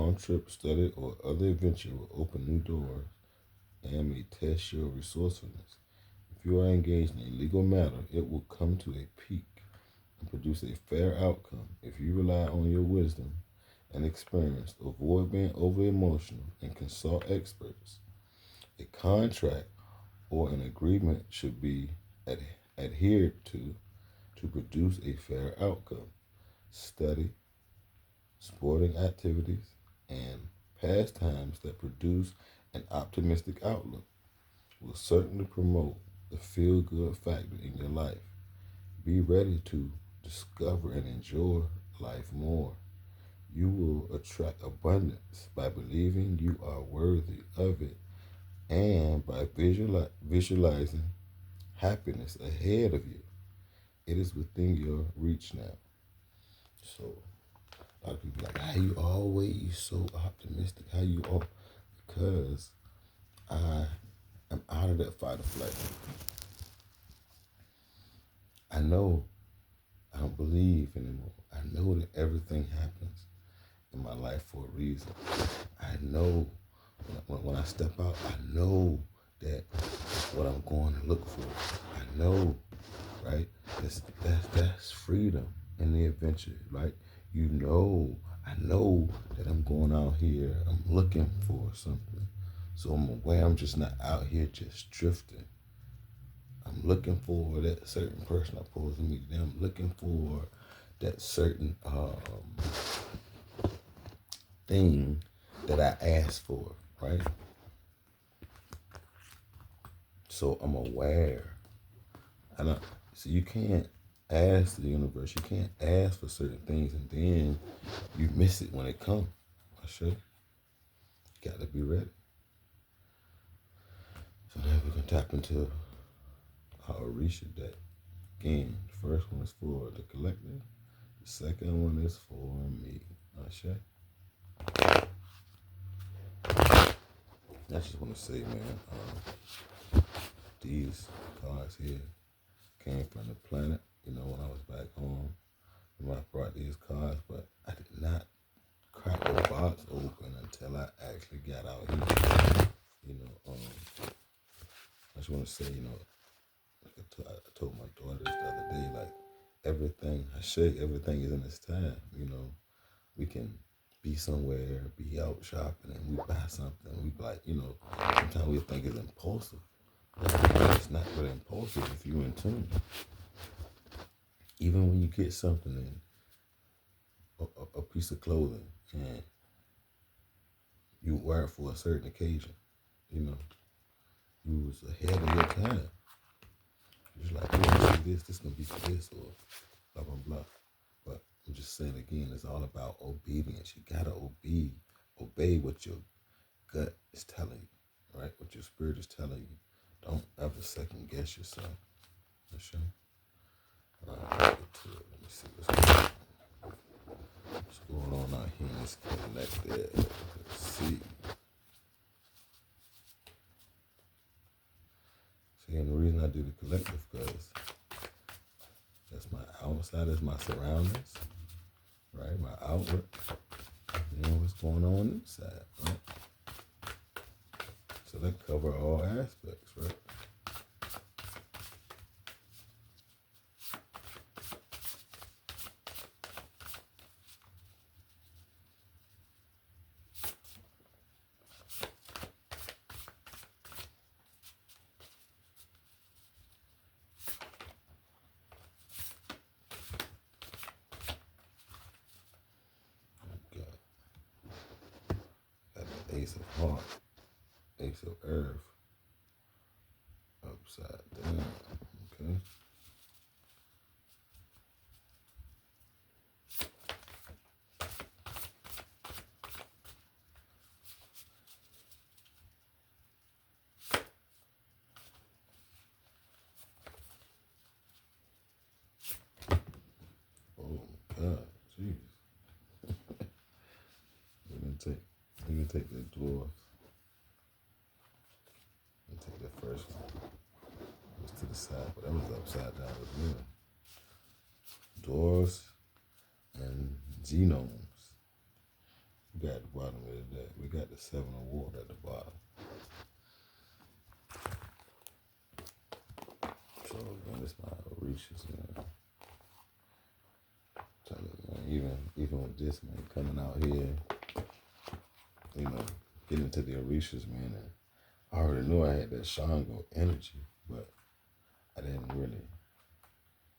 long trip, study, or other adventure will open new doors and may test your resourcefulness. If you are engaged in a legal matter, it will come to a peak and produce a fair outcome. If you rely on your wisdom and experience, avoid being over emotional, and consult experts. A contract or an agreement should be adhered to produce a fair outcome. Study, sporting activities, and pastimes that produce an optimistic outlook will certainly promote the feel good factor in your life. Be ready to discover and enjoy life more. You will attract abundance by believing you are worthy of it and by visualizing happiness ahead of you. It is within your reach now. So, a lot of people like, how you always so optimistic? How you all? Because I am out of that fight or flight. I know I don't believe anymore. I know that everything happens in my life for a reason. I know when I step out, I know that what I'm going to look for. I know, right? That's freedom in the adventure, right? I know that I'm going out here. I'm looking for something. So I'm aware I'm just not out here just drifting. I'm looking for that certain person I'm supposed to meet. I'm looking for that certain thing that I asked for, right? So I'm aware. So you can't ask the universe. You can't ask for certain things and then you miss it when it comes. I should. You got to be ready. So now we're gonna tap into our Orisha deck. Again, the first one is for the collective. The second one is for me. Ashe. I just want to say, man, these cards here came from the planet. You know, when I was back home, I brought these cards, but I did not crack the box open until I actually got out here. You know, I just want to say, you know, like I told my daughter this the other day, like everything everything is in its time. You know, we can be somewhere, be out shopping, and we buy something. We like, you know, sometimes we think it's impulsive. But it's not really impulsive if you're in tune. Even when you get something in a piece of clothing and you wear it for a certain occasion, you know, you was ahead of your time. You're like, oh, this gonna be for this, or blah blah blah. But I'm just saying again, it's all about obedience. You gotta obey what your gut is telling you, right? What your spirit is telling you. Don't ever second guess yourself. Sure. Let me see what's going on out here in this collective. Let's see. See, and the reason I do the collective because that's my outside, is my surroundings, right? My outward. You know what's going on inside, right? So they cover all aspects, right? Got the Ace of Hearts, Ace of Earth, upside down, okay? Oh God, jeez. We can take the dwarf. And take the first one. It was to the side, but that was upside down as well. Dwarves and genomes. got at the bottom of that. We got the 7 of Water at the bottom. So again, this my Orishas, man. Tell you, man, even with this, man, coming out here, getting into the Orishas, man, and I already knew I had that Shango energy, but I didn't really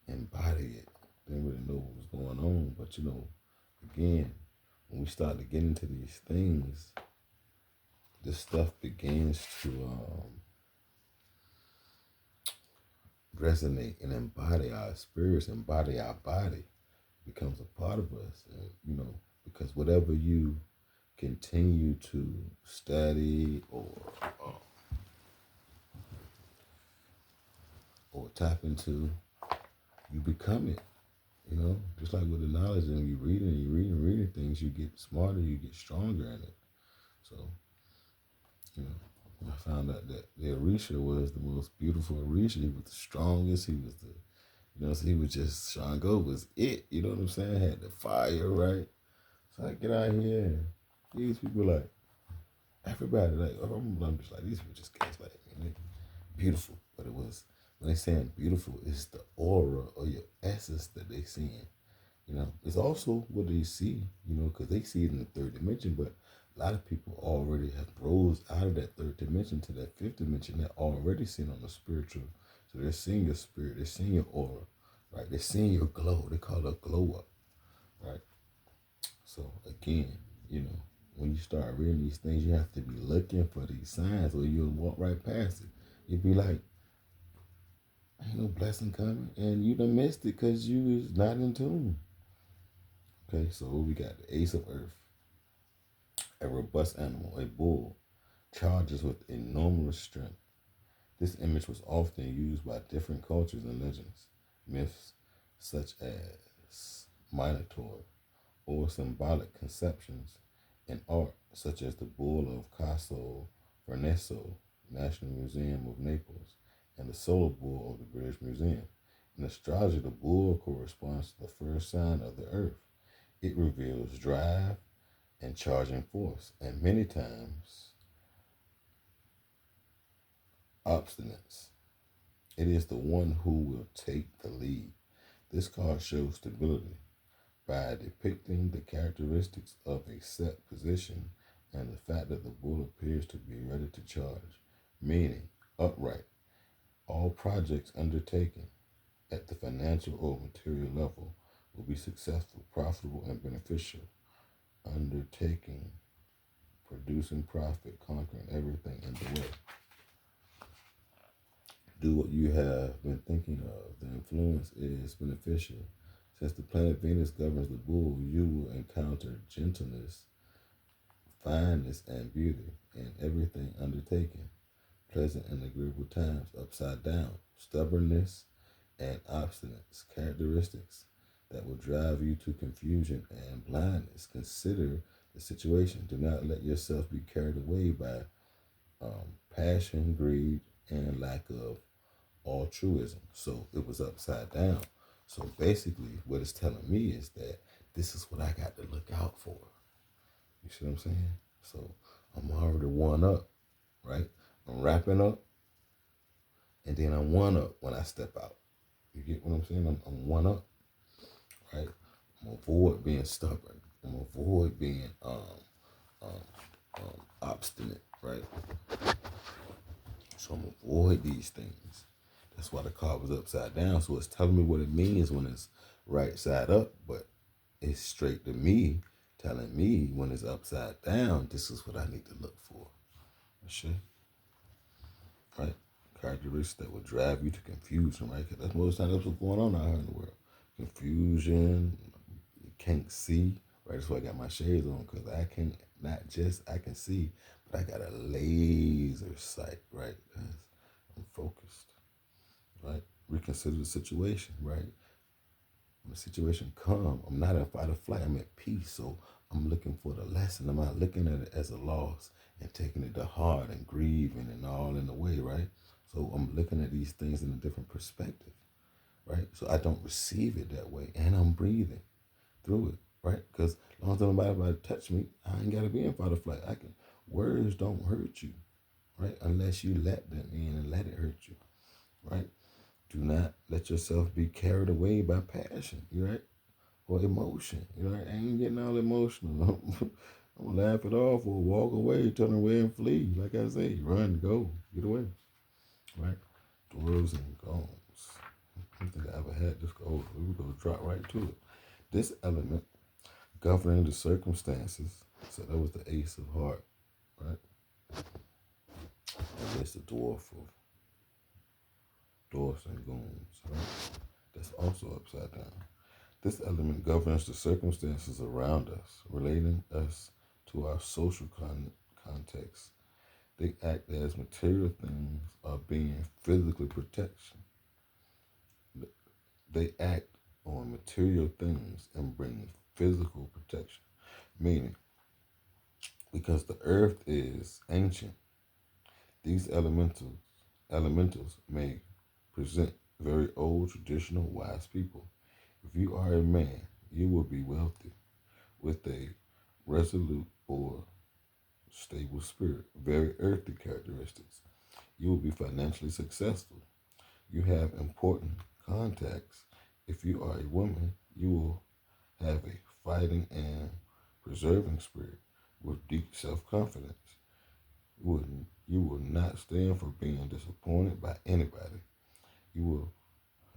embody it. Didn't really know what was going on. But again, when we start to get into these things, this stuff begins to resonate and embody our spirits, embody our body, becomes a part of us. And, because whatever you continue to study or tap into, you become it. Just like with the knowledge, and you reading things, you get smarter, you get stronger in it. So, I found out that the Orisha was the most beautiful Orisha. He was the strongest. He was so he was just, Shango was it. You know what I'm saying? Had the fire, right? So I get out here, and these people everybody, I'm just like, these people just gaslight me. Beautiful. But it was, when they saying beautiful, it's the aura or your essence that they seeing. It's also what they see, because they see it in the third dimension, but a lot of people already have rose out of that third dimension to that fifth dimension. They're already seeing on the spiritual. So they're seeing your spirit, they're seeing your aura, right? They're seeing your glow. They call it a glow up, right? So again, when you start reading these things, you have to be looking for these signs or you'll walk right past it. You'll be like, ain't no blessing coming. And you done missed it because you was not in tune. Okay, so we got the Ace of Earth, a robust animal, a bull, charges with enormous strength. This image was often used by different cultures and legends, myths such as Minotaur, or symbolic conceptions in art such as the Bull of Casso Farneso, National Museum of Naples, and the Solar Bull of the British Museum. In astrology, the bull corresponds to the first sign of the earth. It reveals drive and charging force, and many times obstinance. It is the one who will take the lead. This card shows stability by depicting the characteristics of a set position and the fact that the bull appears to be ready to charge, meaning upright. All projects undertaken at the financial or material level will be successful, profitable, and beneficial. Undertaking, producing profit, conquering everything in the way. Do what you have been thinking of. The influence is beneficial. Since the planet Venus governs the bull, you will encounter gentleness, fineness, and beauty in everything undertaken. Pleasant and agreeable times, upside down, stubbornness and obstinance, characteristics that will drive you to confusion and blindness. Consider the situation. Do not let yourself be carried away by passion, greed, and lack of altruism. So it was upside down. So basically, what it's telling me is that this is what I got to look out for. You see what I'm saying? So I'm already one up, right? I'm wrapping up, and then I'm one up when I step out. You get what I'm saying? I'm one up, right? I'm gonna avoid being stubborn. I'm gonna avoid being obstinate, right? So I'm gonna avoid these things. That's why the card was upside down. So it's telling me what it means when it's right side up, but it's straight to me, telling me when it's upside down, this is what I need to look for. Sure. Right? Characteristics that will drive you to confusion, right? Because that's most of the time that's what's going on out here in the world. Confusion, you can't see, right? That's why I got my shades on, because I can see, but I got a laser sight, right? Because I'm focused, right? Reconsider the situation, right? When the situation comes, I'm not in fight or flight, I'm at peace. So I'm looking for the lesson. I'm not looking at it as a loss and taking it to heart and grieving and all in the way, right? So I'm looking at these things in a different perspective, right? So I don't receive it that way, and I'm breathing through it. right? Because as long as nobody touch me, I ain't gotta be in fight or flight. I can. Words don't hurt you, right? Unless you let them in and let it hurt you, right? Do not let yourself be carried away by passion, you right? Or emotion, you know. I ain't getting all emotional. I'm gonna laugh it off or walk away, turn away and flee. Like I say, run, go, get away, right? Doors and goals. I don't think I ever had this go. We're gonna drop right to it. This element governing the circumstances. So that was the ace of heart, right? That's the dwarf of dwarfs and goons, right? That's also upside down. This element governs the circumstances around us, relating us to our social context. They act as material things are being physically protection. They act on material things and bring physical protection. Meaning, because the earth is ancient, these elementals may present very old, traditional, wise people. If you are a man, you will be wealthy with a resolute or stable spirit, very earthly characteristics. You will be financially successful. You have important contacts. If you are a woman, you will have a fighting and preserving spirit with deep self-confidence. You will not stand for being disappointed by anybody. You will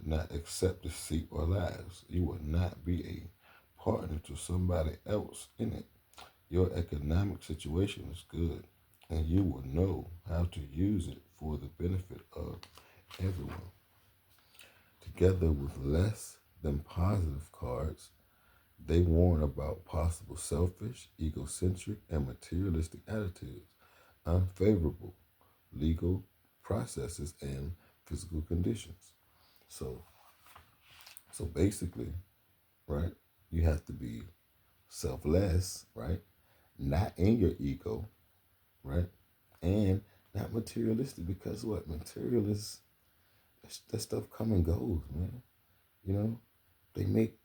not accept deceit or lies. You will not be a partner to somebody else in it. Your economic situation is good, and you will know how to use it for the benefit of everyone. Together with less than positive cards, they warn about possible selfish, egocentric, and materialistic attitudes, unfavorable legal processes, and physical conditions. So, so basically, right, you have to be selfless, right, not in your ego, right, and not materialistic because what materialists that stuff come and goes, man. You know, they make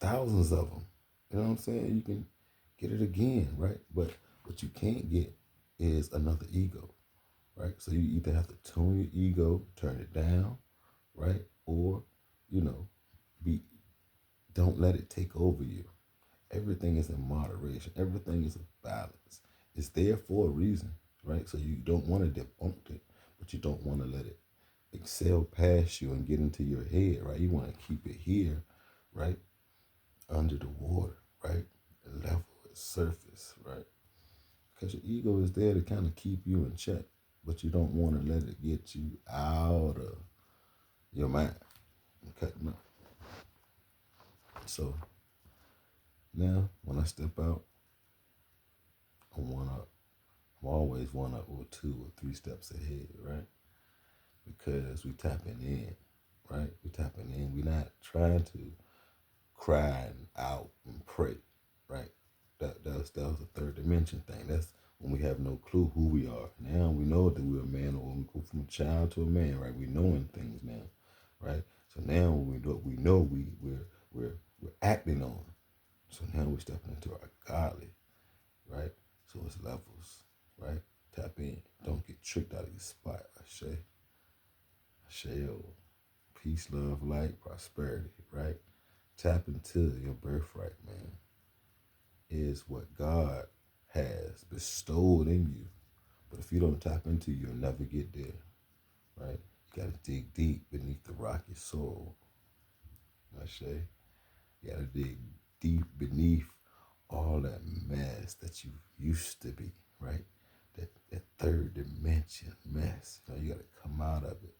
thousands of them. You know what I'm saying? You can get it again, right? But what you can't get is another ego, right? So you either have to tune your ego, turn it down, right? Or, you know, be don't let it take over you. Everything is in moderation. Everything is a balance. It's there for a reason, right? So you don't want to debunk it, but you don't want to let it excel past you and get into your head, right? You want to keep it here, right? Under the water, right? Level, surface, right? Because your ego is there to kind of keep you in check, but you don't want to let it get you out of your mind. Okay, no. So now when I step out, I'm one up. I'm always one up or two or three steps ahead, right? Because we tapping in, right? We tapping in. We're not trying to cry out and pray, right? That was a third dimension thing. That's when we have no clue who we are. Now we know that we're a man, or when we go from a child to a man, right? We knowing things now, right? So now when we do what we know, we're acting on. So now we're stepping into our godly, right? So it's levels, right? Tap in. Don't get tricked out of your spot. Shell, peace, love, light, prosperity, right? Tap into your birthright, man. Is what God has bestowed in you. But if you don't tap into, you'll never get there, right? You gotta dig deep beneath the rocky soil. I say, you gotta dig deep beneath all that mess that you used to be, right? That third dimension mess. You gotta come out of it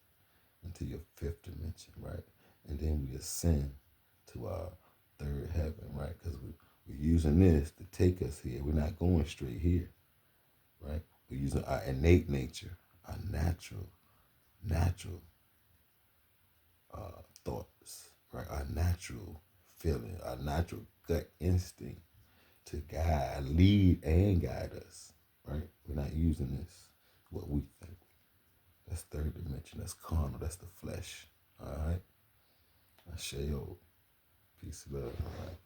into your fifth dimension, right? And then we ascend to our third heaven, right? Because we're using this to take us here. We're not going straight here, right? We're using our innate nature, our natural thoughts, right? Our natural feeling, our natural gut instinct to guide, lead, and guide us, right? We're not using this, what we think. That's third dimension. That's carnal. That's the flesh. All right. I share your peace, love. All right.